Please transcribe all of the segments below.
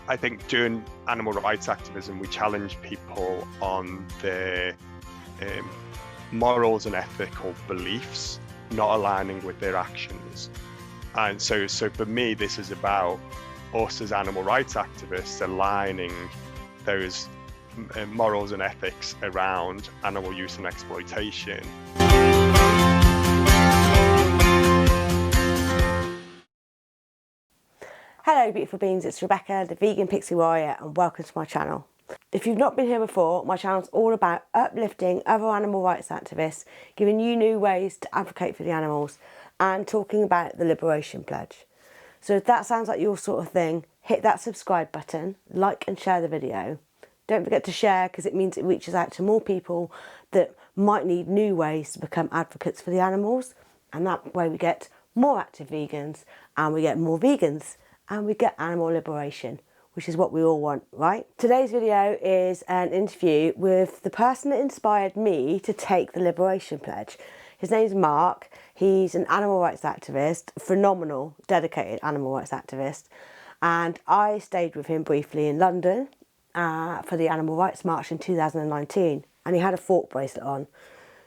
I think doing animal rights activism, we challenge people on their morals and ethical beliefs not aligning with their actions. And so for me, this is about us as animal rights activists aligning those morals and ethics around animal use and exploitation. Hello beautiful beings, it's Rebecca, the vegan Pixie warrior, and welcome to my channel. If you've not been here before, my channel is all about uplifting other animal rights activists, giving you new ways to advocate for the animals, and talking about the Liberation Pledge. So if that sounds like your sort of thing, hit that subscribe button, like and share the video. Don't forget to share because it means it reaches out to more people that might need new ways to become advocates for the animals, and that way we get more active vegans and we get more vegans. And we get animal liberation, which is what we all want, right? Today's video is an interview with the person that inspired me to take the Liberation Pledge. His name's Mark. He's an animal rights activist, phenomenal, dedicated animal rights activist. And I stayed with him briefly in London for the Animal Rights March in 2019. And he had a fork bracelet on.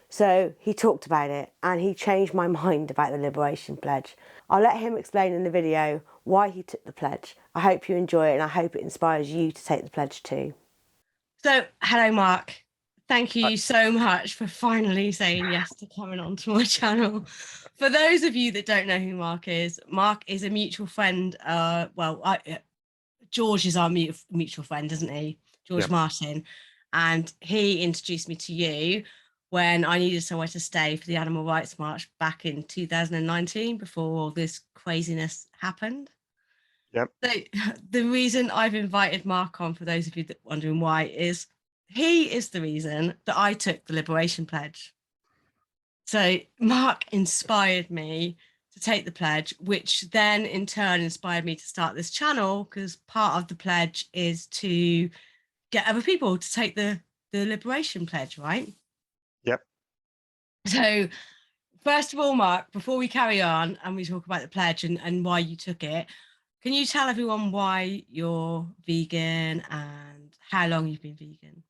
So he talked about it and he changed my mind about the Liberation Pledge. I'll let him explain in the video why he took the pledge. I hope you enjoy it and I hope it inspires you to take the pledge too. So, hello Mark. Thank you so much for finally saying yes to coming onto my channel. For those of you that don't know who Mark is a mutual friend. George is our mutual friend, isn't he? George Martin. And he introduced me to you when I needed somewhere to stay for the Animal Rights March back in 2019, before all this craziness happened. Yep. So the reason I've invited Mark on, for those of you that are wondering why, is he is the reason that I took the Liberation Pledge. So Mark inspired me to take the pledge, which then in turn inspired me to start this channel, because part of the pledge is to get other people to take the Liberation Pledge, right? Yep. So first of all, Mark, before we carry on and we talk about the pledge and why you took it, can you tell everyone why you're vegan and how long you've been vegan?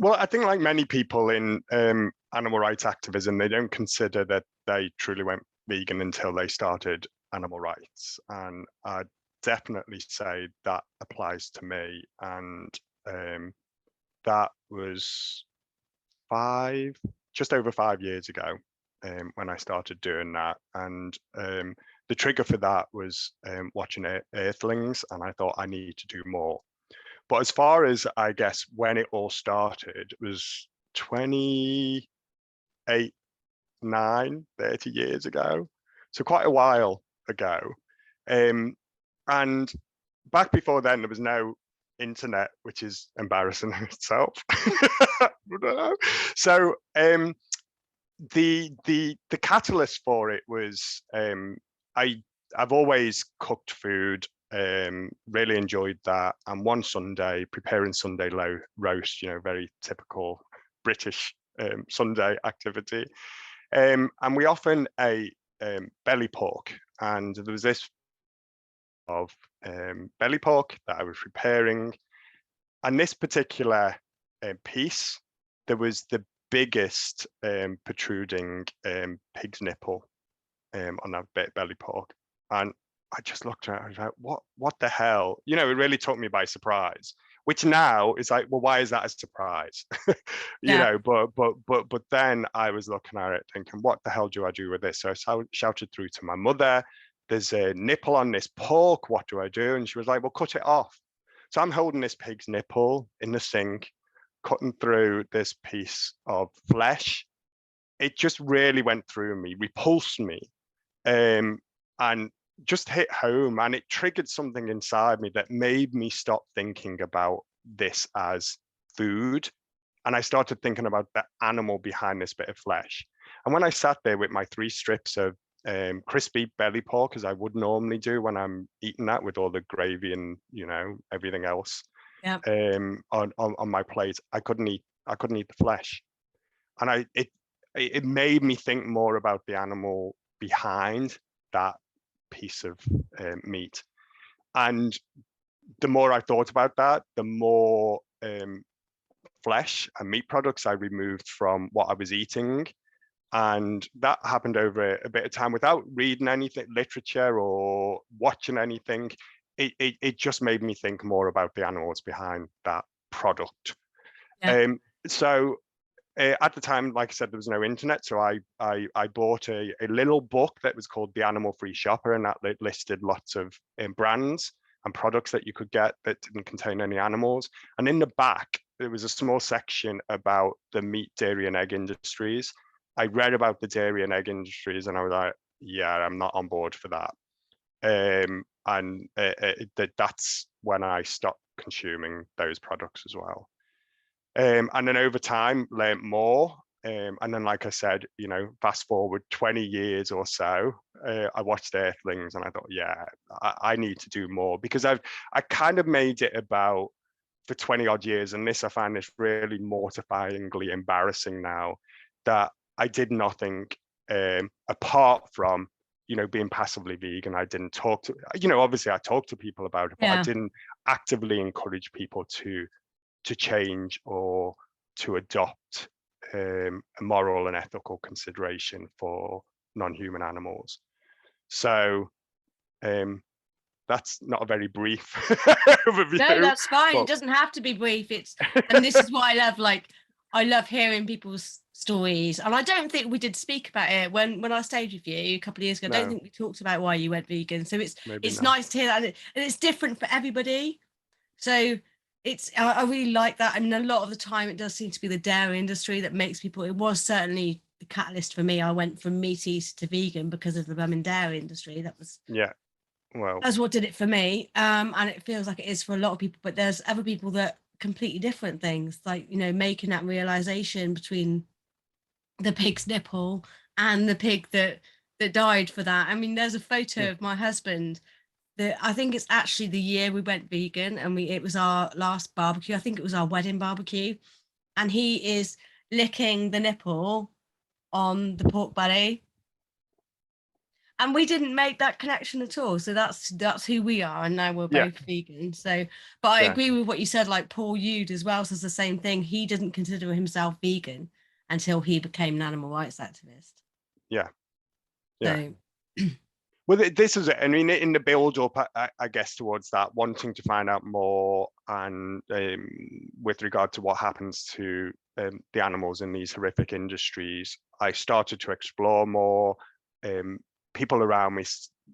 Well, I think like many people in animal rights activism, they don't consider that they truly went vegan until they started animal rights. And I'd definitely say that applies to me. And that was just over 5 years ago when I started doing that. And the trigger for that was watching Earthlings, and I thought I need to do more. But as far as, I guess, when it all started, it was 28, 30 years ago. So quite a while ago. And back before then, there was no internet, which is embarrassing in itself. So the catalyst for it was I've always cooked food, really enjoyed that, and one Sunday preparing Sunday roast, very typical British Sunday activity, and we often ate belly pork, and there was this of belly pork that I was preparing, and this particular piece, there was the biggest protruding pig's nipple on that belly pork, and I just looked at it. I was like, what the hell? It really took me by surprise. Which now is like, well, why is that a surprise? But then I was looking at it thinking, what the hell do I do with this? So I shouted through to my mother, there's a nipple on this pork, what do I do? And she was like, well, cut it off. So I'm holding this pig's nipple in the sink, cutting through this piece of flesh. It just really went through me, repulsed me, and just hit home, and it triggered something inside me that made me stop thinking about this as food. And I started thinking about the animal behind this bit of flesh. And when I sat there with my 3 strips of crispy belly pork, as I would normally do when I'm eating that with all the gravy and everything else on my plate, I couldn't eat the flesh. And it made me think more about the animal behind that piece of meat. And the more I thought about that, the more flesh and meat products I removed from what I was eating. And that happened over a bit of time without reading anything, literature or watching anything. It just made me think more about the animals behind that product. Yeah. So at the time, like I said, there was no internet, so I bought a little book that was called The Animal Free Shopper, and that listed lots of brands and products that you could get that didn't contain any animals. And in the back, there was a small section about the meat, dairy, and egg industries. I read about the dairy and egg industries, and I was like, yeah, I'm not on board for that. And that's when I stopped consuming those products as well. And then over time, learned more. And then, like I said, fast forward 20 years or so, I watched Earthlings and I thought, yeah, I need to do more, because I kind of made it about for 20 odd years. And this, I find this really mortifyingly embarrassing now, that I did nothing apart from, being passively vegan. I didn't talk to, obviously I talked to people about it, but I didn't actively encourage people to change or to adopt a moral and ethical consideration for non-human animals. So that's not a very brief overview. No, that's fine. But it doesn't have to be brief. And this is why I love hearing people's stories. And I don't think we did speak about it when I stayed with you a couple of years ago. I don't think we talked about why you went vegan. So it's nice to hear that, and it's different for everybody. So I really like that. I mean, a lot of the time it does seem to be the dairy industry that makes people. It was certainly the catalyst for me. I went from meat eater to vegan because of the dairy industry. That was that's what did it for me. And it feels like it is for a lot of people. But there's other people that completely different things, like making that realization between the pig's nipple and the pig that died for that. I mean, there's a photo of my husband. I think it's actually the year we went vegan, and it was our last barbecue. I think it was our wedding barbecue, and he is licking the nipple on the pork belly, and we didn't make that connection at all. So that's who we are, and now we're both vegan. So, but I agree with what you said. Like Paul Yude as well says the same thing. He didn't consider himself vegan until he became an animal rights activist. Yeah. So, well, this is it. I mean, in the build up, I guess, towards that, wanting to find out more, and with regard to what happens to the animals in these horrific industries, I started to explore more. People around me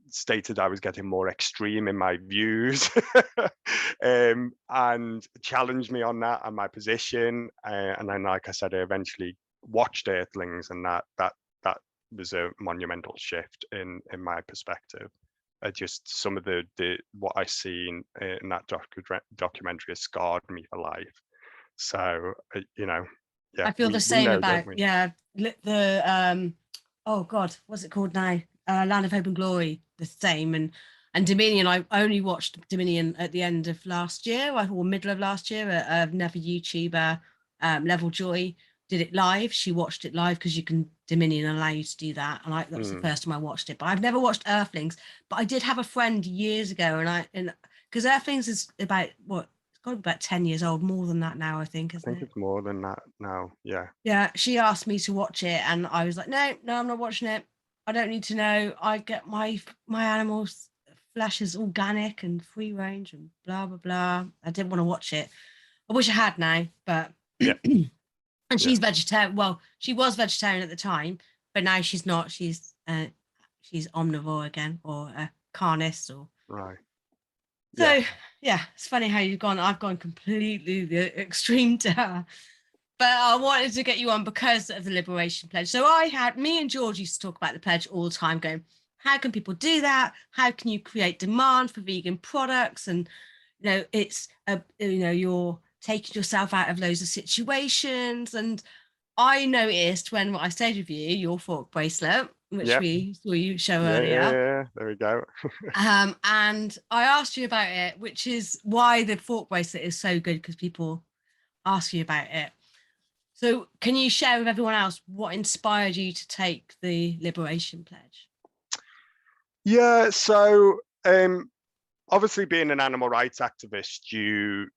stated I was getting more extreme in my views, and challenged me on that and my position. And then, like I said, I eventually watched Earthlings, and that was a monumental shift in my perspective. Just some of the what I seen in that documentary has scarred me for life. So I feel the same about the oh god, what's it called now? Land of Hope and Glory. The same, and Dominion. I only watched Dominion at the end of last year, or middle of last year. Another YouTuber, Level Joy, did it live. She watched it live because you can Dominion allow you to do that, and that was the first time I watched it. But I've never watched Earthlings. But I did have a friend years ago, and because Earthlings is about it's got to be about 10 years old, more than that now, I think. I think it's more than that now. Yeah. She asked me to watch it, and I was like, no, I'm not watching it. I don't need to know. I get my animals' flesh is organic and free range and blah blah blah. I didn't want to watch it. I wish I had now, but and she's vegetarian. Well, she was vegetarian at the time, but now she's not. She's omnivore again, or carnist, or right. So it's funny how I've gone completely the extreme to her. But I wanted to get you on because of the Liberation Pledge. So me and George used to talk about the pledge all the time, going, how can people do that? How can you create demand for vegan products? And, it's, you're taking yourself out of loads of situations. And I noticed when I stayed with you, your fork bracelet, which we saw you show earlier. Yeah, there we go. And I asked you about it, which is why the fork bracelet is so good, because people ask you about it. So can you share with everyone else what inspired you to take the Liberation Pledge? Yeah, so obviously being an animal rights activist, you're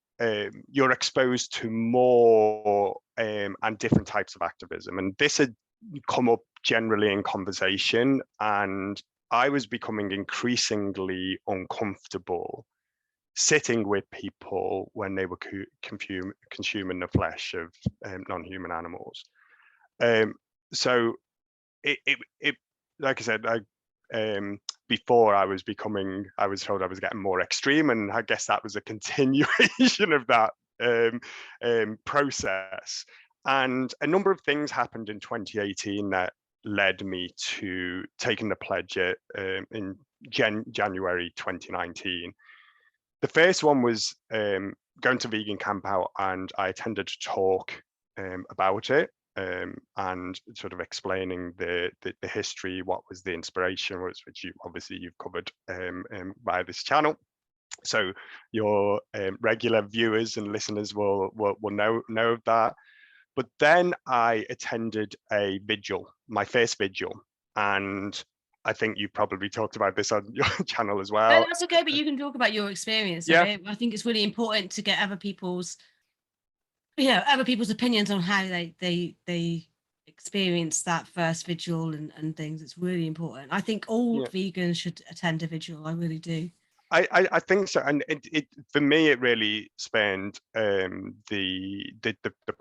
exposed to more and different types of activism, and this had come up generally in conversation, and I was becoming increasingly uncomfortable sitting with people when they were consuming the flesh of non-human animals. So it like I said, before I was told I was getting more extreme, and I guess that was a continuation of that process. And a number of things happened in 2018 that led me to taking the pledge in January 2019. The first one was going to Vegan Camp Out, and I attended a talk about it, and sort of explaining the history, what was the inspiration, which you've covered via this channel. So your regular viewers and listeners will know of that. But then I attended a vigil, my first vigil, and I think you probably talked about this on your channel as well. No, that's okay, but you can talk about your experience of it. I think it's really important to get other people's opinions on how they experience that first vigil and things. It's really important. I think all vegans should attend a vigil. I really do. I think so, and it for me it really spanned the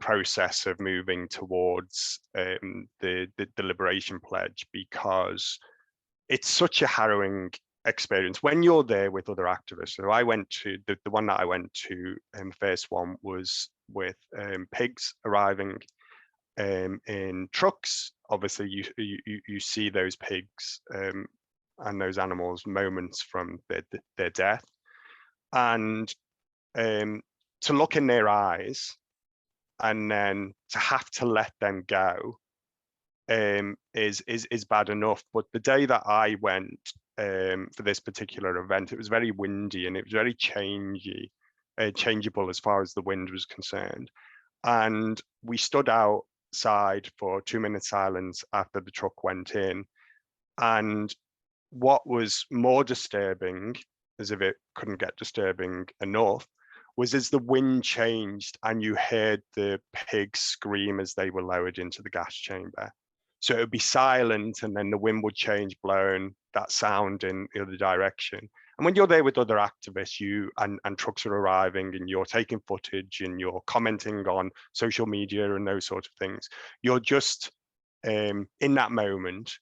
process of moving towards the Liberation Pledge, because it's such a harrowing experience when you're there with other activists. So I went to the one that I went to, first one was with pigs arriving in trucks. Obviously, you see those pigs and those animals moments from their death, and to look in their eyes and then to have to let them go is bad enough. But the day that I went for this particular event, it was very windy and it was very changeable as far as the wind was concerned. And we stood outside for 2-minute silence after the truck went in. And what was more disturbing, as if it couldn't get disturbing enough, was as the wind changed and you heard the pigs scream as they were lowered into the gas chamber. So it would be silent and then the wind would change, blowing that sound in the other direction. And when you're there with other activists, and trucks are arriving and you're taking footage and you're commenting on social media and those sorts of things, you're just in that moment,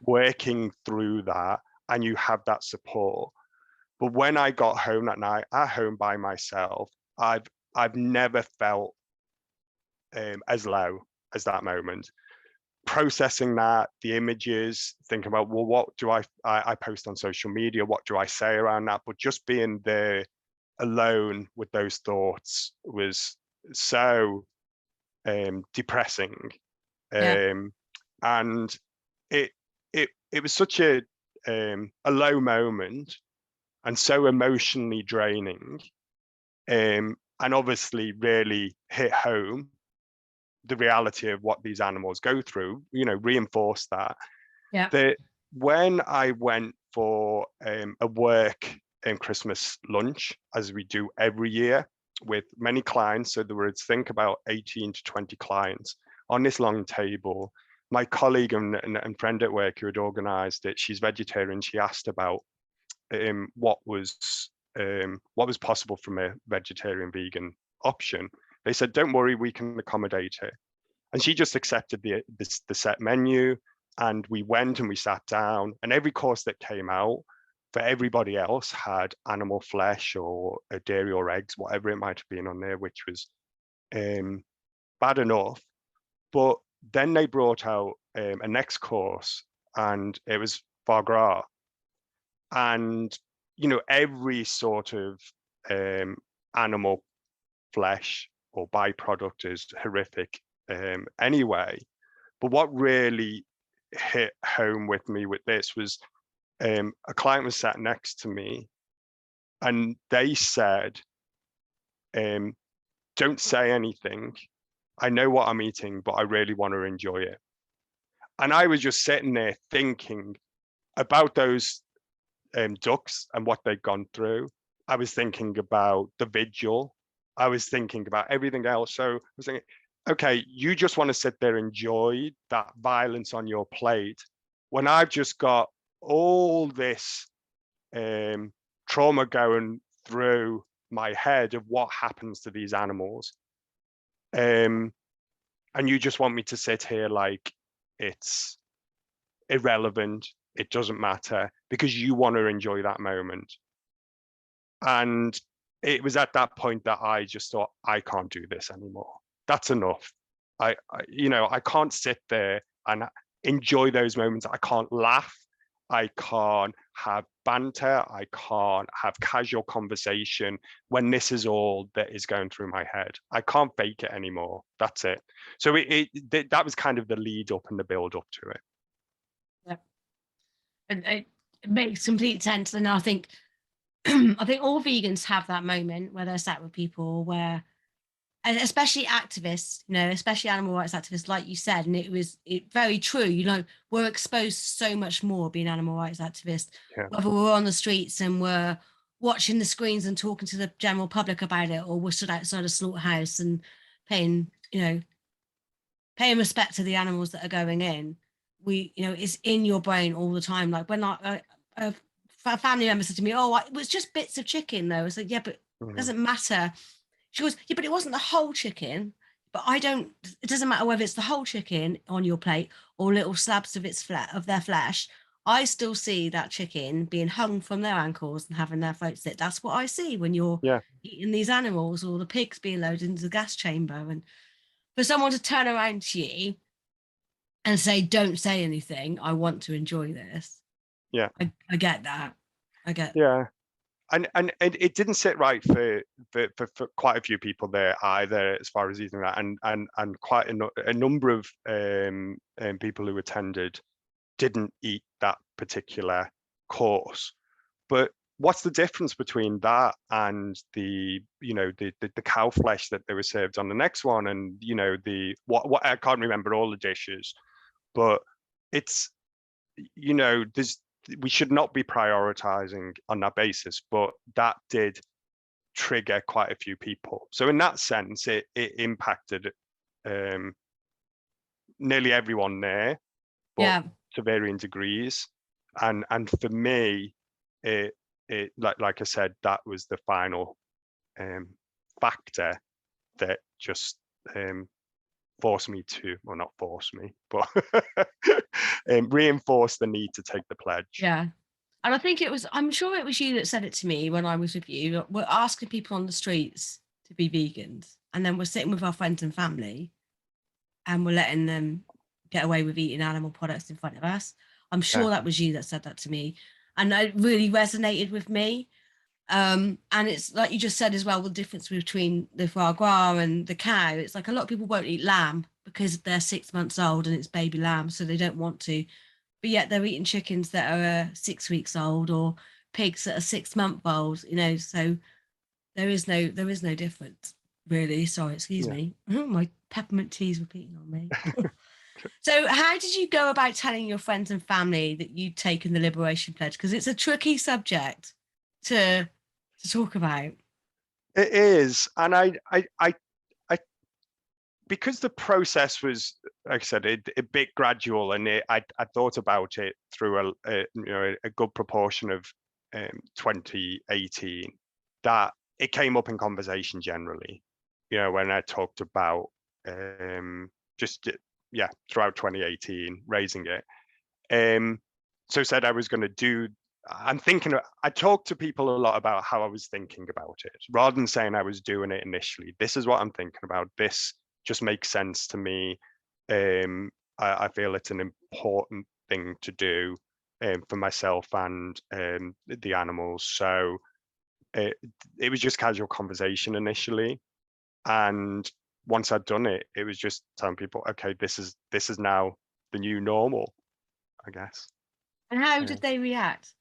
working through that, and you have that support. But when I got home that night, at home by myself, I've never felt as low as that moment. Processing that, the images, thinking about, well, what do I post on social media? What do I say around that? But just being there alone with those thoughts was so depressing. And it was such a low moment and so emotionally draining, and obviously really hit home the reality of what these animals go through, reinforced that. That when I went for a work Christmas lunch, as we do every year with many clients, so there was, think about 18 to 20 clients on this long table. My colleague and friend at work who had organized it, she's vegetarian, she asked about what was possible from a vegetarian vegan option. They said, don't worry, we can accommodate it. And she just accepted the set menu, and we went and we sat down, and every course that came out for everybody else had animal flesh or dairy or eggs, whatever it might have been on there, which was bad enough. But then they brought out a next course, and it was foie gras. And, every sort of animal flesh or byproduct is horrific anyway. But what really hit home with me with this was a client was sat next to me, and they said, don't say anything. I know what I'm eating, but I really want to enjoy it. And I was just sitting there thinking about those ducks and what they'd gone through. I was thinking about the vigil. I was thinking about everything else. So I was thinking, okay, you just want to sit there and enjoy that violence on your plate when I've just got all this trauma going through my head of what happens to these animals. And you just want me to sit here like it's irrelevant, it doesn't matter, because you want to enjoy that moment. And it was at that point that I just thought, I can't do this anymore. That's enough. I can't sit there and enjoy those moments. I can't laugh. I can't have banter. I can't have casual conversation when this is all that is going through my head. I can't fake it anymore. That's it. So that was kind of the lead up and the build up to it. Yeah. And it makes complete sense. And I think all vegans have that moment where they're sat with people where, and especially activists, especially animal rights activists, like you said, and it very true, we're exposed so much more being animal rights activists, whether we're on the streets and we're watching the screens and talking to the general public about it, or we're stood outside a slaughterhouse and paying respect to the animals that are going in. It's in your brain all the time. Like when a family member said to me, "Oh, it was just bits of chicken though." I said, "Yeah, but it doesn't matter." She goes, "Yeah, but it wasn't the whole chicken." But it doesn't matter whether it's the whole chicken on your plate or little slabs of their flesh. I still see that chicken being hung from their ankles and having their throat slit. That's what I see when you're eating these animals, or the pigs being loaded into the gas chamber. And for someone to turn around to you and say, "Don't say anything, I want to enjoy this." Yeah. I get that. Yeah. And it didn't sit right for quite a few people there either, as far as eating that, and quite a number of people who attended didn't eat that particular course. But what's the difference between that and the cow flesh that they were served on the next one, and what I can't remember all the dishes, but it's we should not be prioritizing on that basis, but that did trigger quite a few people. So in that sense, it impacted nearly everyone there, but to varying degrees. And for me, it like I said, that was the final factor that just forced me to, well, not force me, but reinforce the need to take the pledge. Yeah. And I think I'm sure it was you that said it to me when I was with you. We're asking people on the streets to be vegans, and then we're sitting with our friends and family and we're letting them get away with eating animal products in front of us. I'm sure that was you that said that to me. And it really resonated with me. And it's like you just said as well, the difference between the foie gras and the cow. It's like a lot of people won't eat lamb because they're 6 months old and it's baby lamb, so they don't want to. But yet they're eating chickens that are 6 weeks old, or pigs that are 6 month old. So there is no difference really. Sorry, excuse me. My peppermint tea's repeating on me. So how did you go about telling your friends and family that you'd taken the Liberation Pledge? Because it's a tricky subject to talk about. It is, and I because the process was, like I said, a bit gradual, and I thought about it through a good proportion of 2018, that it came up in conversation generally, when I talked about throughout 2018 raising it. So said I was going to do. I talked to people a lot about how I was thinking about it, rather than saying I was doing it initially. This is what I'm thinking about. This just makes sense to me. I feel it's an important thing to do for myself and the animals. So it was just casual conversation initially, and once I'd done it, it was just telling people, okay, this is now the new normal, I guess. And how did they react?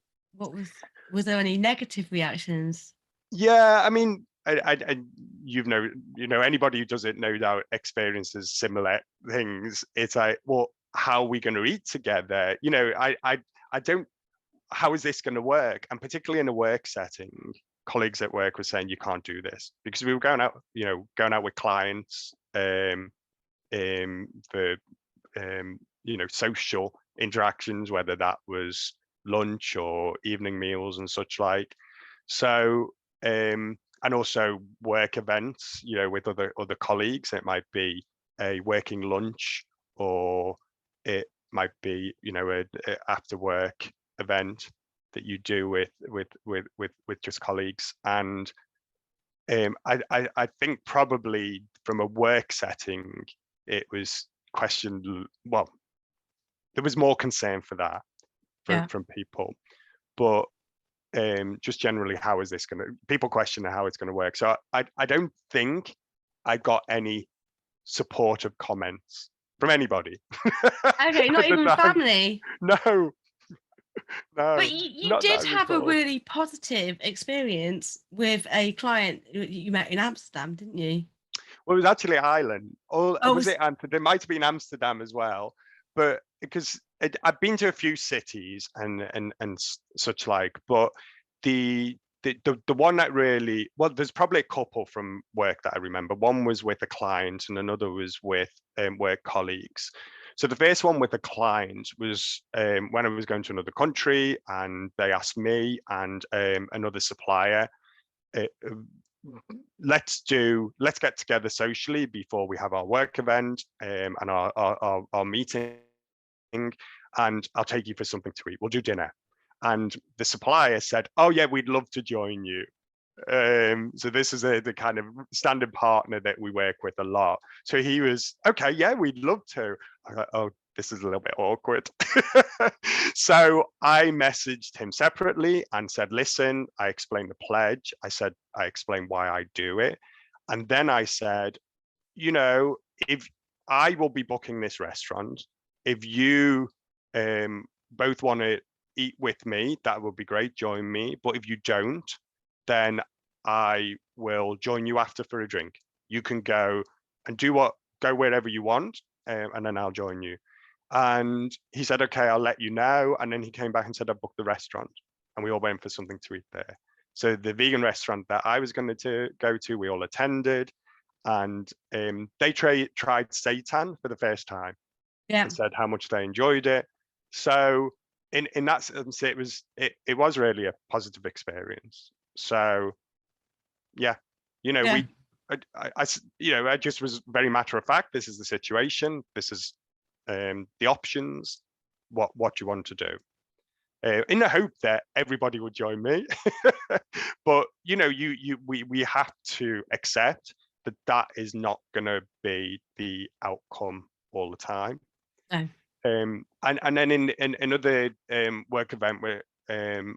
Was there any negative reactions? Yeah, I mean, anybody who does it no doubt experiences similar things. It's like, well, how are we going to eat together? I how is this going to work? And particularly in a work setting, colleagues at work were saying, you can't do this, because we were going out, going out with clients for social interactions, whether that was lunch or evening meals and such like. So and also work events, with other colleagues. It might be a working lunch, or it might be a after work event that you do with just colleagues. And I think probably from a work setting, it was questioned. Well, there was more concern for that from people, but just generally, how is this people question how it's going to work. So I don't think I got any supportive comments from anybody. Okay, not even family. No. But you did have a really positive experience with a client you met in Amsterdam, didn't you? Well, it was actually Ireland. There might have been Amsterdam as well, but because I've been to a few cities and such like, but the one that really, well, there's probably a couple from work that I remember. One was with a client and another was with work colleagues. So the first one with a client was when I was going to another country, and they asked me and another supplier, let's get together socially before we have our work event and our meeting, and I'll take you for something to eat. We'll do dinner. And the supplier said, oh yeah, we'd love to join you. So this is the kind of standard partner that we work with a lot. So he was, okay, yeah, we'd love to. I thought, oh, this is a little bit awkward. So I messaged him separately and said, listen, I explained the pledge. I explained why I do it. And then I said, if I will be booking this restaurant, if you both want to eat with me, that would be great, join me. But if you don't, then I will join you after for a drink. You can go and go wherever you want, and then I'll join you. And he said, okay, I'll let you know. And then he came back and said, I booked the restaurant, and we all went for something to eat there. So the vegan restaurant that I was going to go to, we all attended, and they tried seitan for the first time. And said how much they enjoyed it. So in that sense, it was really a positive experience. So yeah, I just was very matter of fact. This is the situation. This is the options. What you want to do, in the hope that everybody would join me. But we have to accept that is not going to be the outcome all the time. No. And then in other work event with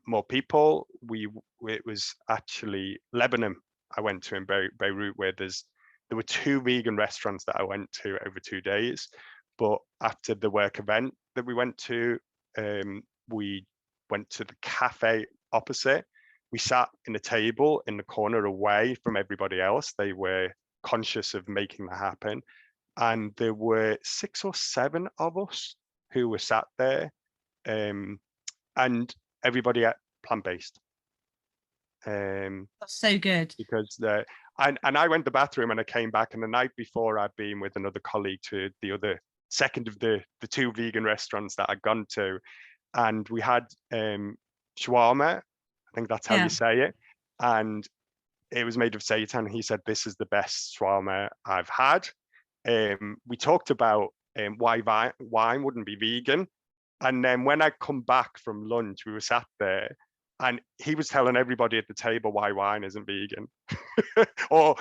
more people, it was actually Lebanon I went to in Beirut, where there were 2 vegan restaurants that I went to over 2 days. But after the work event that we went to the cafe opposite. We sat in a table in the corner away from everybody else. They were conscious of making that happen. And there were 6 or 7 of us who were sat there, and everybody ate plant-based. That's so good. Because and I went to the bathroom and I came back, and the night before I'd been with another colleague to the other second of the 2 vegan restaurants that I'd gone to, and we had shawarma. I think that's how you say it, and it was made of seitan. He said, this is the best shawarma I've had. We talked about why wine wouldn't be vegan. And then when I come back from lunch, we were sat there and he was telling everybody at the table why wine isn't vegan. Or,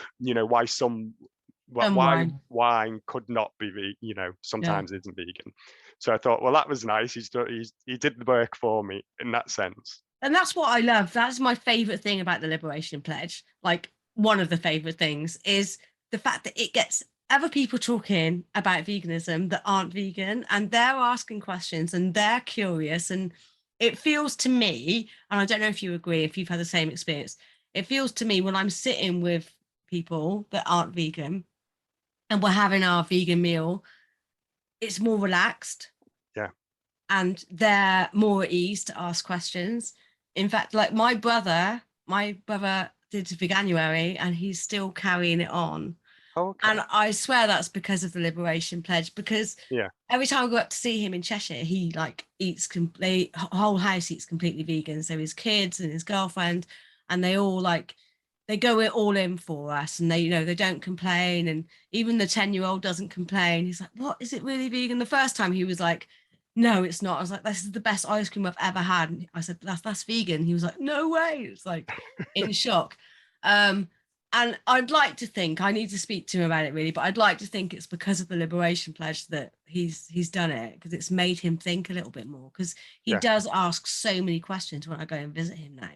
why wine could not be vegan, sometimes isn't vegan. So I thought, well, that was nice. He did the work for me in that sense. And that's what I love. That's my favorite thing about the Liberation Pledge. Like, one of the favorite things is the fact that it gets other people talking about veganism that aren't vegan, and they're asking questions and they're curious. And it feels to me, and I don't know if you agree, if you've had the same experience, it feels to me when I'm sitting with people that aren't vegan and we're having our vegan meal, it's more relaxed. Yeah. and they're more at ease to ask questions. In fact, like my brother did Veganuary and he's still carrying it on. Okay. And I swear that's because of the Liberation Pledge, because Yeah. every time I go up to see him in Cheshire, he like eats whole house eats completely vegan. So his kids and his girlfriend, and they all like, they go all in for us, and they, you know, they don't complain. And even the 10-year-old doesn't complain. He's like, what, is it really vegan? The first time he was like, no, it's not. I was like, this is the best ice cream I've ever had. And I said, that's vegan. He was like, no way. It's like in shock. And I'd like to think, I need to speak to him about it really, but I'd like to think it's because of the Liberation Pledge that he's done it, because it's made him think a little bit more, because he does ask so many questions when I go and visit him now.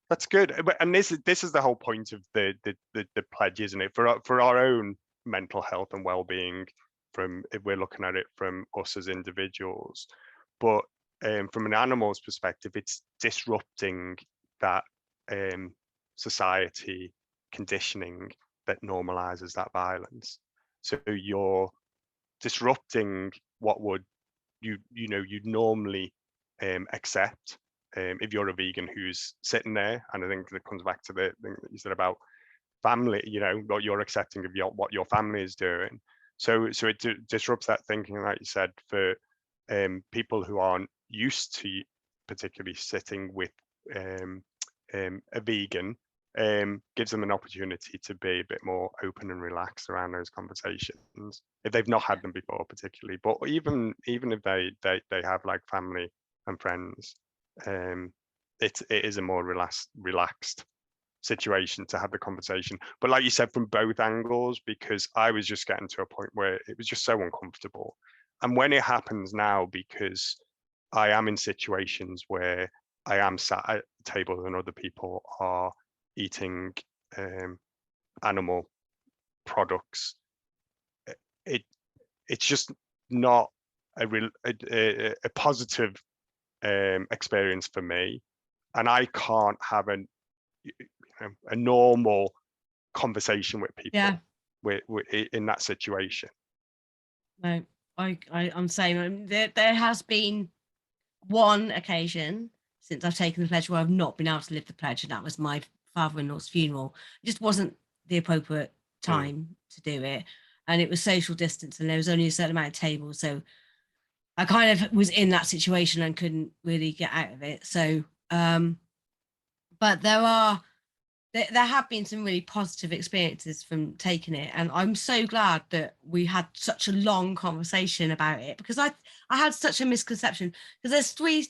That's good. And this is the whole point of the pledge, isn't it? For our own mental health and well-being, from if we're looking at it from us as individuals, but from an animal's perspective, it's disrupting that society conditioning that normalizes that violence. So you're disrupting what would you'd normally accept if you're a vegan who's sitting there. And I think that comes back to the thing that you said about family, what you're accepting of what your family is doing. So it disrupts that thinking, like you said, for people who aren't used to particularly sitting with a vegan, gives them an opportunity to be a bit more open and relaxed around those conversations if they've not had them before, particularly. But even if they have like family and friends, it is a more relaxed situation to have the conversation. But like you said, from both angles, because I was just getting to a point where it was just so uncomfortable. And when it happens now, because I am in situations where I am sat at tables and other people are eating animal products, it's just not a positive experience for me, and I can't have a normal conversation with people in that situation. No, I'm saying there has been one occasion since I've taken the pledge where I've not been able to live the pledge, and that was my father-in-law's funeral. It just wasn't the appropriate time to do it, and it was social distance, and there was only a certain amount of tables, so I kind of was in that situation and couldn't really get out of it. So, but there have been some really positive experiences from taking it, and I'm so glad that we had such a long conversation about it, because I had such a misconception, because there's three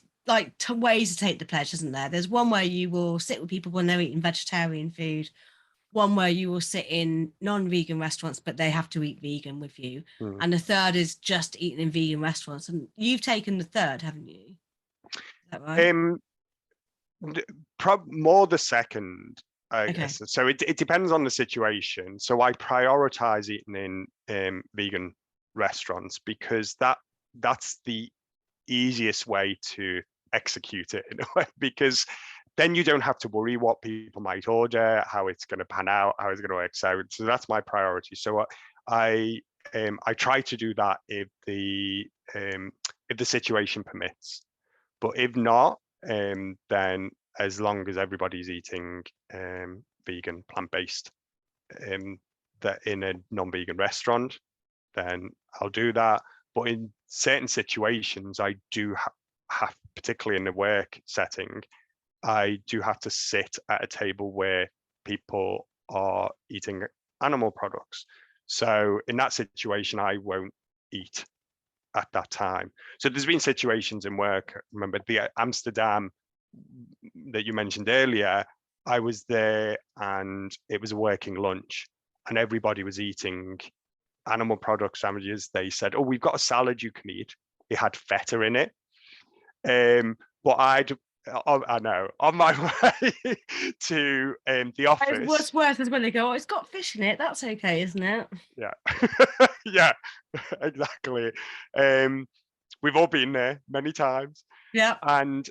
ways to take the pledge, isn't there? There's one where you will sit with people when they're eating vegetarian food, one where you will sit in non-vegan restaurants but they have to eat vegan with you, and the third is just eating in vegan restaurants. And you've taken the third, haven't you? Is that right? More the second, I Okay. guess. So it depends on the situation. So I prioritize eating in vegan restaurants, because that's the easiest way to execute it in a way, because then you don't have to worry what people might order, how it's going to pan out, how it's going to work out. So that's my priority. So I try to do that if the situation permits. But if not, then as long as everybody's eating vegan, plant-based, that in a non-vegan restaurant, then I'll do that. But in certain situations, I do have, particularly in the work setting, I do have to sit at a table where people are eating animal products. So in that situation, I won't eat at that time. So there's been situations in work. Remember the Amsterdam that you mentioned earlier, I was there and it was a working lunch and everybody was eating animal product sandwiches. They said, oh, we've got a salad you can eat. It had feta in it. But I know, on my way to the office. What's worse is when they go, oh, it's got fish in it. That's okay, isn't it? Yeah, yeah, exactly. We've all been there many times. Yeah. And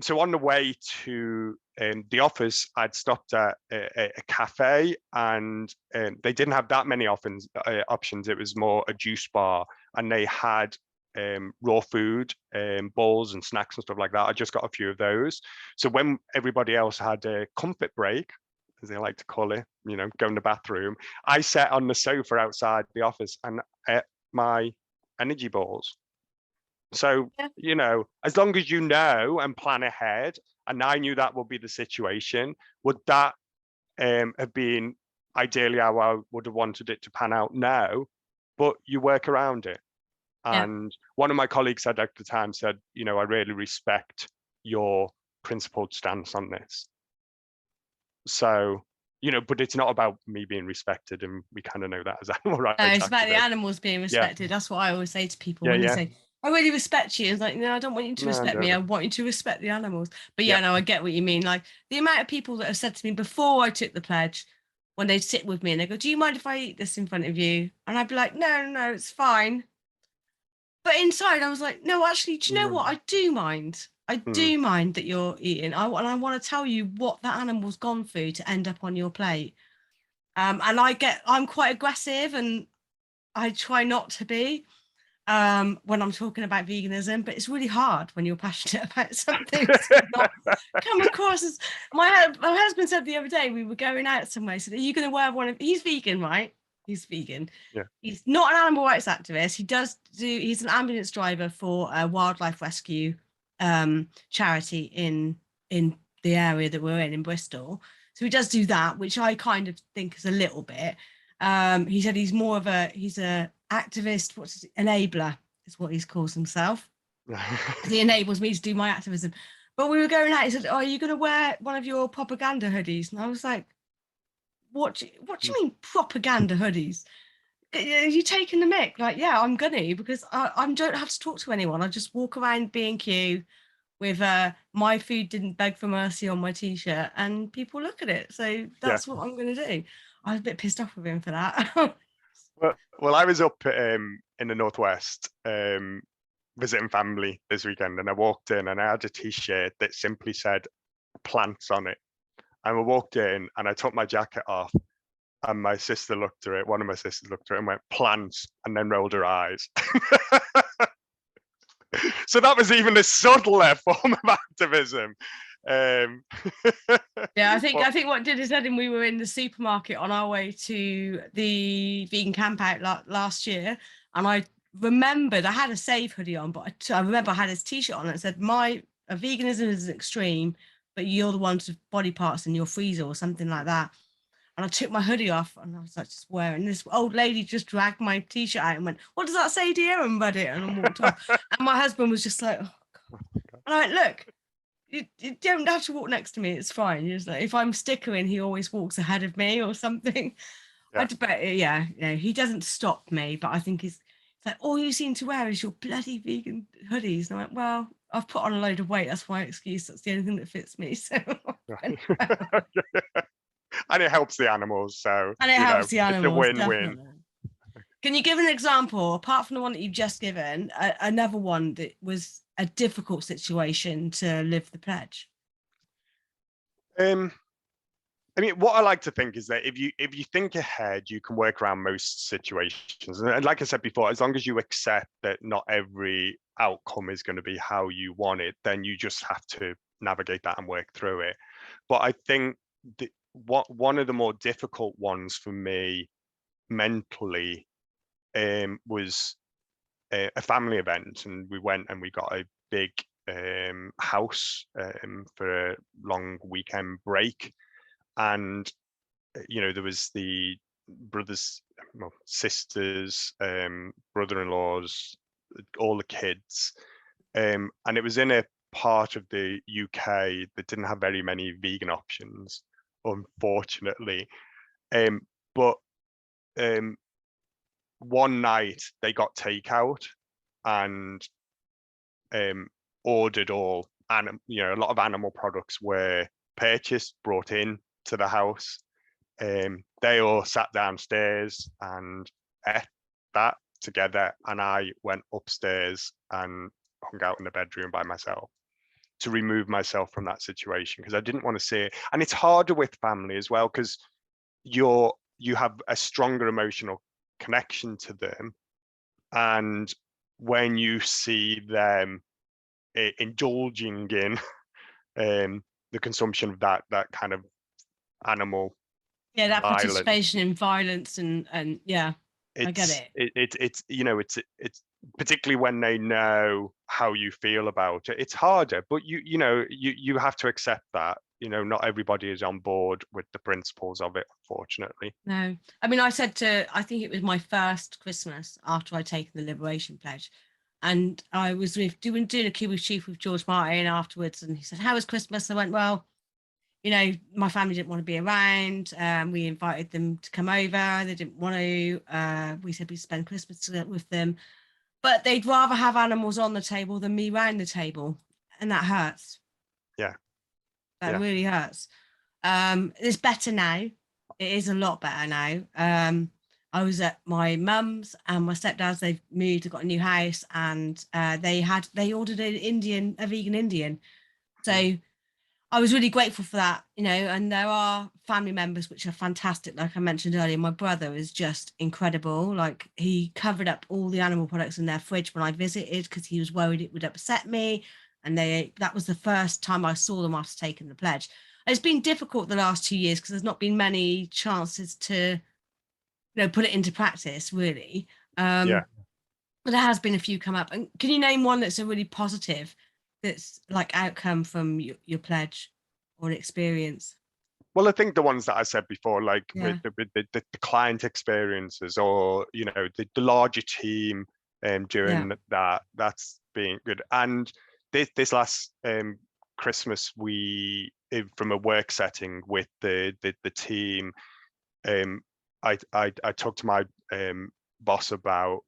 so on the way to the office, I'd stopped at a cafe, and they didn't have that many options. It was more a juice bar, and they had raw food, bowls and snacks and stuff like that. I just got a few of those. So when everybody else had a comfort break, as they like to call it, go in the bathroom, I sat on the sofa outside the office and ate my energy balls. So, as long as you know and plan ahead, and I knew that would be the situation, would that have been ideally how I would have wanted it to pan out? No, but you work around it. And one of my colleagues said at the time, said, I really respect your principled stance on this. So, but it's not about me being respected, and we kind of know that as animal rights. No, it's about the animals being respected. That's what I always say to people when they say, I really respect you. It's like, no, I don't want you to respect me. I want you to respect the animals. But no, I get what you mean. Like the amount of people that have said to me before I took the pledge, when they sit with me and they go, do you mind if I eat this in front of you? And I'd be like, no, it's fine. But inside I was like, no, actually, do you know what? I do mind. I do mind that you're eating. I want to tell you what that animal's gone through to end up on your plate. And I'm quite aggressive, and I try not to be when I'm talking about veganism, but it's really hard when you're passionate about something to not come across as my husband said the other day, we were going out somewhere, he said, are you going to wear one of, he's vegan, right? He's vegan. Yeah. He's not an animal rights activist. He's an ambulance driver for a wildlife rescue charity in the area that we're in Bristol. So he does do that, which I kind of think is a little bit. He said he's more of he's a activist, enabler is what he calls himself. He enables me to do my activism. But we were going out, he said, are you going to wear one of your propaganda hoodies? And I was like, what do you mean propaganda hoodies? Are you taking the mick? Like, yeah, I'm gonna, because I don't have to talk to anyone. I just walk around B&Q with my food didn't beg for mercy on my t-shirt, and people look at it. So that's what I'm gonna do. I was a bit pissed off with him for that. well, I was up in the Northwest visiting family this weekend, and I walked in and I had a t-shirt that simply said plants on it. And we walked in and I took my jacket off, and my sister looked at it, one of my sisters looked at it and went, plants, and then rolled her eyes. So that was even a subtler form of activism. I think what did is that we were in the supermarket on our way to the vegan camp out last year, and I remembered I had a Save hoodie on, but I remember I had his t-shirt on and it said, veganism is extreme, but you're the ones with body parts in your freezer or something like that. And I took my hoodie off and I was like just wearing, this old lady just dragged my t-shirt out and went, what does that say, dear? And read it, and I walked off. And my husband was just like, oh God. And I went, look, you don't have to walk next to me, it's fine. Just like, if I'm stickering, he always walks ahead of me or something. He doesn't stop me, but I think it's like, all you seem to wear is your bloody vegan hoodies. And I went, well, I've put on a load of weight, that's my excuse, that's the only thing that fits me. So and it helps the animals, so it's a win-win. Definitely. Can you give an example, apart from the one that you've just given, another one that was a difficult situation to live the pledge? I mean, what I like to think is that if you think ahead, you can work around most situations. And like I said before, as long as you accept that not every outcome is going to be how you want it, then you just have to navigate that and work through it. But I think one of the more difficult ones for me mentally was a family event, and we went and we got a big house for a long weekend break. And there was the brothers, sisters, brother-in-laws, all the kids, and it was in a part of the UK that didn't have very many vegan options, unfortunately. But one night they got takeout and ordered all, and a lot of animal products were purchased, brought in to the house. They all sat downstairs and ate that together, and I went upstairs and hung out in the bedroom by myself to remove myself from that situation, because I didn't want to see it. And it's harder with family as well, because you have a stronger emotional connection to them, and when you see them indulging in the consumption of that kind of animal that violence. participation in violence and yeah, I get it. It's it's particularly when they know how you feel about it. It's harder, but you have to accept that. Not everybody is on board with the principles of it, unfortunately. No, I mean, I think it was my first Christmas after I'd taken the Liberation Pledge, and I was doing a Cuba Chief with George Martin afterwards, and he said, "How was Christmas?" I went, "Well, my family didn't want to be around. We invited them to come over. They didn't want to. We said we'd spend Christmas with them, but they'd rather have animals on the table than me round the table, and that hurts. Yeah, that really hurts. It's better now. It is a lot better now. I was at my mum's and my stepdad's. They've moved. They've got a new house, and they ordered a vegan Indian. So I was really grateful for that, and there are family members which are fantastic. Like I mentioned earlier, my brother is just incredible. Like, he covered up all the animal products in their fridge when I visited because he was worried it would upset me. And that was the first time I saw them after taking the pledge. It's been difficult the last 2 years because there's not been many chances to, put it into practice, really. But there has been a few come up. And can you name one that's a really positive, that's like outcome from your pledge or an experience? Well, I think the ones that I said before, like with the client experiences, or the larger team doing that's been good. And this last Christmas, we, from a work setting with the team, I talked to my boss about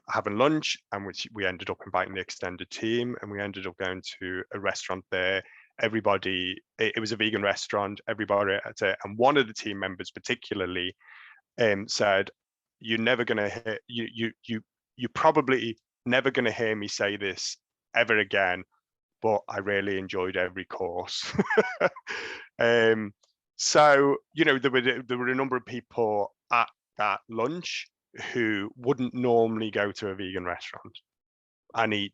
having lunch, and we ended up inviting the extended team, and we ended up going to a restaurant there. Everybody, it was a vegan restaurant, everybody at it, and one of the team members particularly said, "You're never gonna hear you probably never gonna hear me say this ever again, but I really enjoyed every course." So there were a number of people at that lunch who wouldn't normally go to a vegan restaurant and eat,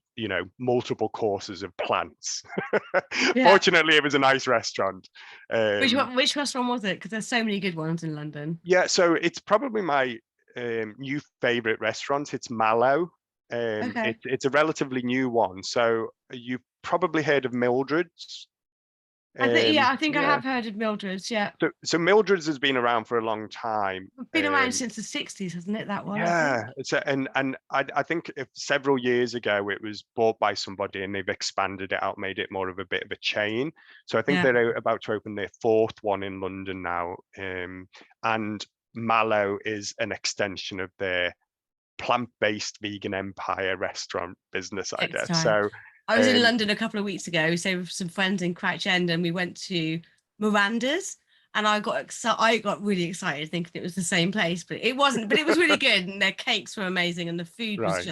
multiple courses of plants. Fortunately, it was a nice restaurant. Which restaurant was it? Because there's so many good ones in London. Yeah, so it's probably my new favorite restaurant. It's Mallow. Okay. It's a relatively new one. So you've probably heard of Mildred's. I think I have heard of Mildred's. Yeah. So Mildred's has been around for a long time. It's been around since the 60s, hasn't it? That one. Yeah. And I think several years ago it was bought by somebody, and they've expanded it out, made it more of a bit of a chain. So I think they're about to open their fourth one in London now. And Mallow is an extension of their plant-based vegan empire restaurant business, I guess. So I was in London a couple of weeks ago, so with some friends in Crouch End, and we went to Miranda's, and I got really excited thinking it was the same place, but it wasn't. But it was really good, and their cakes were amazing, and the food was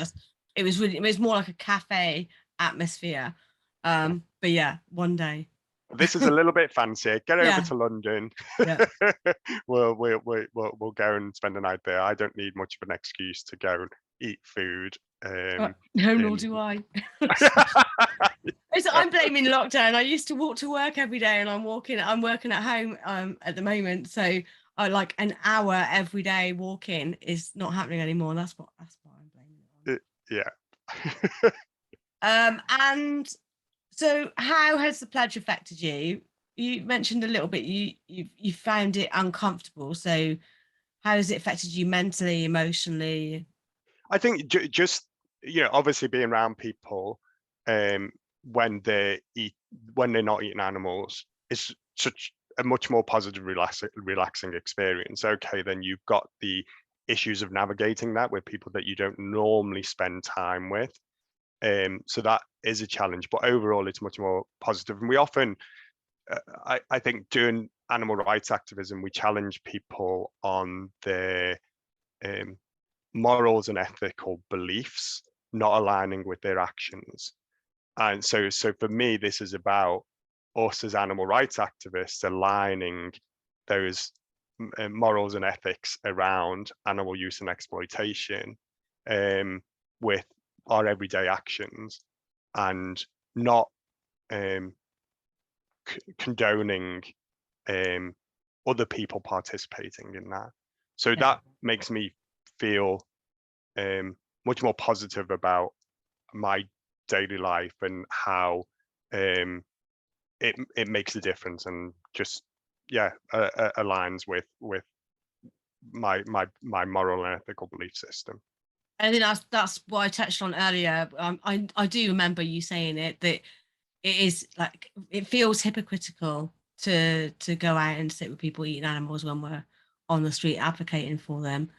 it was more like a cafe atmosphere. But yeah, one day. This is a little bit fancier. Get over to London. Yeah. we'll go and spend the night there. I don't need much of an excuse to go and eat food. No, nor do I. I'm blaming lockdown. I used to walk to work every day, and I'm working at home at the moment. So I like an hour every day walking is not happening anymore. That's why I'm blaming it on. And so how has the pledge affected you? You mentioned a little bit you found it uncomfortable. So how has it affected you mentally, emotionally? I think just obviously being around people when they're not eating animals is such a much more positive, relaxing experience. Okay, then you've got the issues of navigating that with people that you don't normally spend time with. So that is a challenge, but overall it's much more positive. And we often, I think, doing animal rights activism, we challenge people on their morals and ethical beliefs not aligning with their actions. And so for me, this is about us as animal rights activists aligning those morals and ethics around animal use and exploitation with our everyday actions and not condoning other people participating in that. So that makes me feel much more positive about my daily life and how it makes a difference, and just aligns with my moral and ethical belief system. I think that's what I touched on earlier. I do remember you saying it, that it is like, it feels hypocritical to go out and sit with people eating animals when we're on the street advocating for them.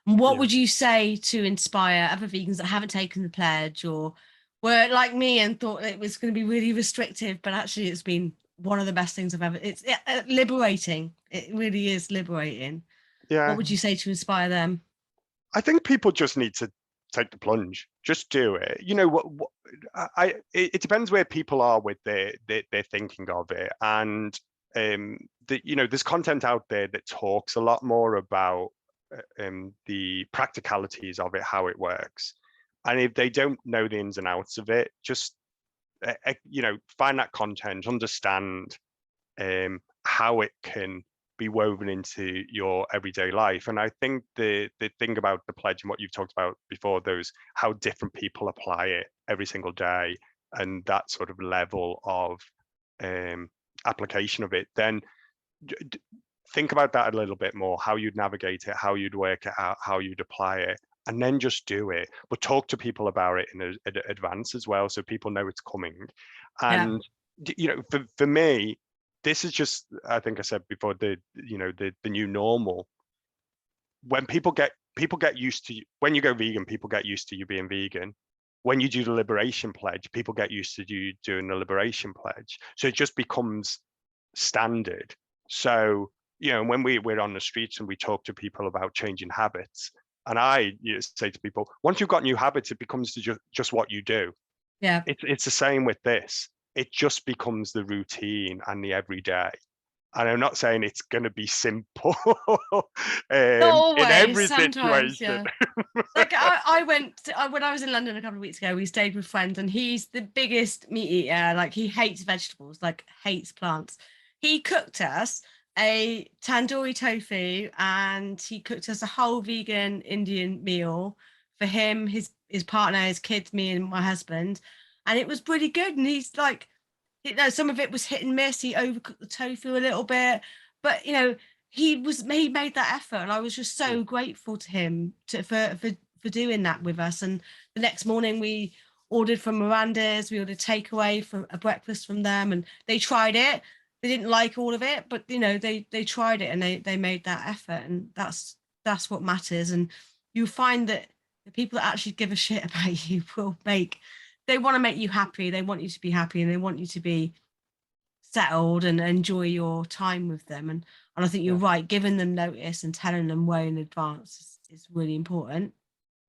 And what would you say to inspire other vegans that haven't taken the pledge, or were like me and thought it was going to be really restrictive, but actually it's been one of the best things I've ever, it's liberating. It really is liberating. Yeah. What would you say to inspire them? I think people just need to take the plunge. Just do it. You know what? It depends where people are with their thinking of it, and there's content out there that talks a lot more about the practicalities of it, how it works, and if they don't know the ins and outs of it, just find that content, understand how it can be woven into your everyday life. And I think the thing about the pledge and what you've talked about before, those how different people apply it every single day, and that sort of level of application of it, then think about that a little bit more, how you'd navigate it, how you'd work it out, how you'd apply it, and then just do it. But talk to people about it in advance as well, so people know it's coming. And for me, this is just, I think I said before, the new normal. When people get used to, when you go vegan, people get used to you being vegan. When you do the liberation pledge, people get used to you doing the liberation pledge. So it just becomes standard. So, when we're on the streets and we talk to people about changing habits, and I say to people, once you've got new habits, it becomes just what you do. Yeah. It's the same with this. It just becomes the routine and the everyday. And I'm not saying it's going to be simple always, in every sometimes, situation. Yeah. Like I went when I was in London a couple of weeks ago, we stayed with friends, and he's the biggest meat eater. Like, he hates vegetables, like hates plants. He cooked us a tandoori tofu, and he cooked us a whole vegan Indian meal for him, his partner, his kids, me and my husband. And it was pretty good. And he's like, some of it was hit and miss. He overcooked the tofu a little bit, but he made that effort, and I was just so grateful to him for doing that with us. And the next morning we ordered from Miranda's, we ordered takeaway for a breakfast from them, and they tried it. They didn't like all of it, but they tried it, and they made that effort, and that's what matters. And you'll find that the people that actually give a shit about you they want to make you happy. They want you to be happy, and they want you to be settled and enjoy your time with them. And I think you're right. Giving them notice and telling them way in advance is really important.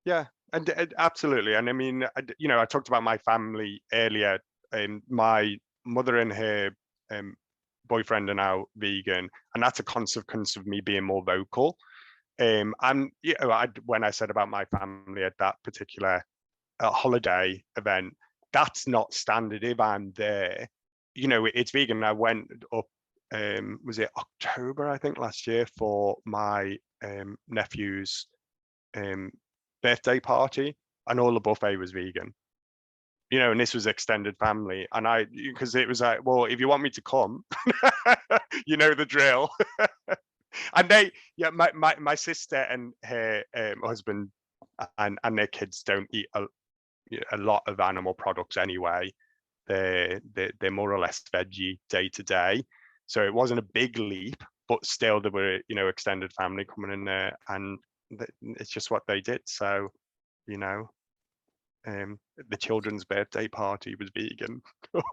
Yeah, and absolutely. And I mean, I talked about my family earlier, and my mother and her boyfriend are now vegan, and that's a consequence of me being more vocal. And when I said about my family at that particular holiday event, that's not standard. If I'm there, it's vegan. I went up, was it October, I think, last year, for my nephew's birthday party, and all the buffet was vegan. And this was extended family, and because it was like, well, if you want me to come, the drill. And my sister and her husband and their kids don't eat a lot of animal products anyway. They're more or less veggie day to day, so it wasn't a big leap, but still there were extended family coming in there, and it's just what they did. So the children's birthday party was vegan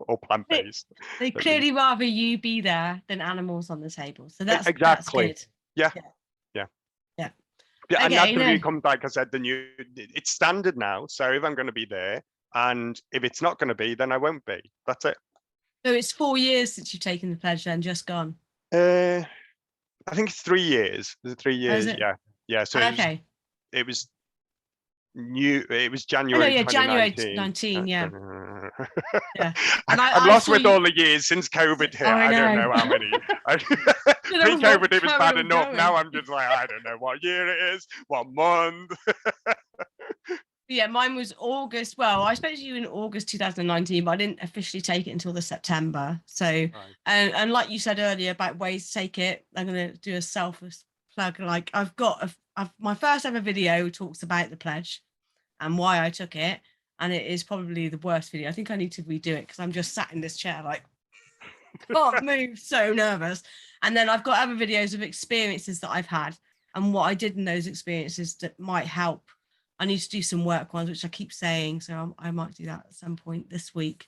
or plant-based. They clearly rather you be there than animals on the table, so that's exactly. That's good. Yeah. Okay, and naturally comes, like I said, it's standard now. So if I'm going to be there, and if it's not going to be, then I won't be. That's it. So it's 4 years since you've taken the pledge, then, just gone? I think it's 3 years. Is it 3 years? Is it? Yeah. So okay. It was it was Oh, no, January yeah, January 2019. 19, yeah. Yeah. And I'm I lost saw with you- all the years since COVID hit. Oh, I I don't know. know how many. That was Pre-COVID, what it was carried bad on enough. going. Now I'm just like, I don't know what year it is, what month. Yeah, mine was August. Well, I spoke to you in August 2019, but I didn't officially take it until the September. So, Right. and like you said earlier about ways to take it, I'm going to do a selfless plug. Like my first ever video talks about the pledge and why I took it. And it is probably the worst video. I think I need to redo it because I'm just sat in this chair like, can't move, so nervous. And then I've got other videos of experiences that I've had and what I did in those experiences that might help. I need to do some work ones, which I keep saying, so I might do that at some point this week.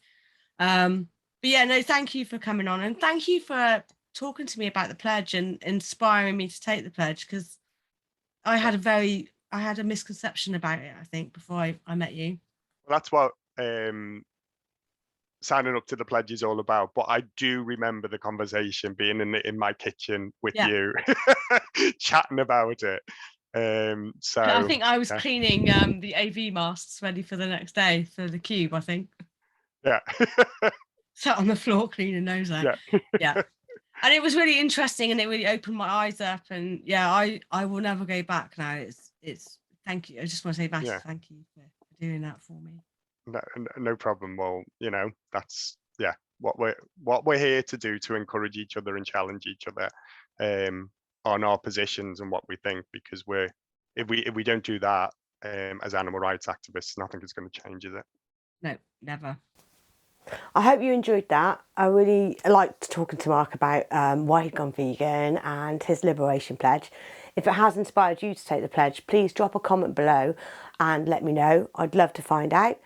But yeah, no, thank you for coming on, and thank you for talking to me about the pledge and inspiring me to take the pledge, because I had a misconception about it, I think, before I met you. Well, that's what signing up to the pledge is all about. But I do remember the conversation being in my kitchen with you, chatting about it. So I think I was cleaning the AV masks ready for the next day for the cube, I think. Yeah. Sat on the floor cleaning those out. Yeah. And it was really interesting, and it really opened my eyes up. And yeah, I will never go back now. It's thank you. I just want to say massive thank you for doing that for me. No problem. Well, that's what we're here to do, to encourage each other and challenge each other on our positions and what we think, because if we don't do that as animal rights activists, nothing is going to change, is it? No, never. I hope you enjoyed that. I really liked talking to Mark about why he'd gone vegan and his liberation pledge. If it has inspired you to take the pledge, please drop a comment below and let me know. I'd love to find out.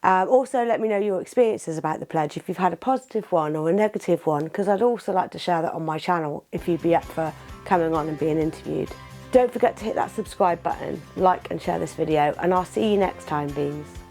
Also, let me know your experiences about the pledge, if you've had a positive one or a negative one, because I'd also like to share that on my channel if you'd be up for coming on and being interviewed. Don't forget to hit that subscribe button, like and share this video, and I'll see you next time, Beans.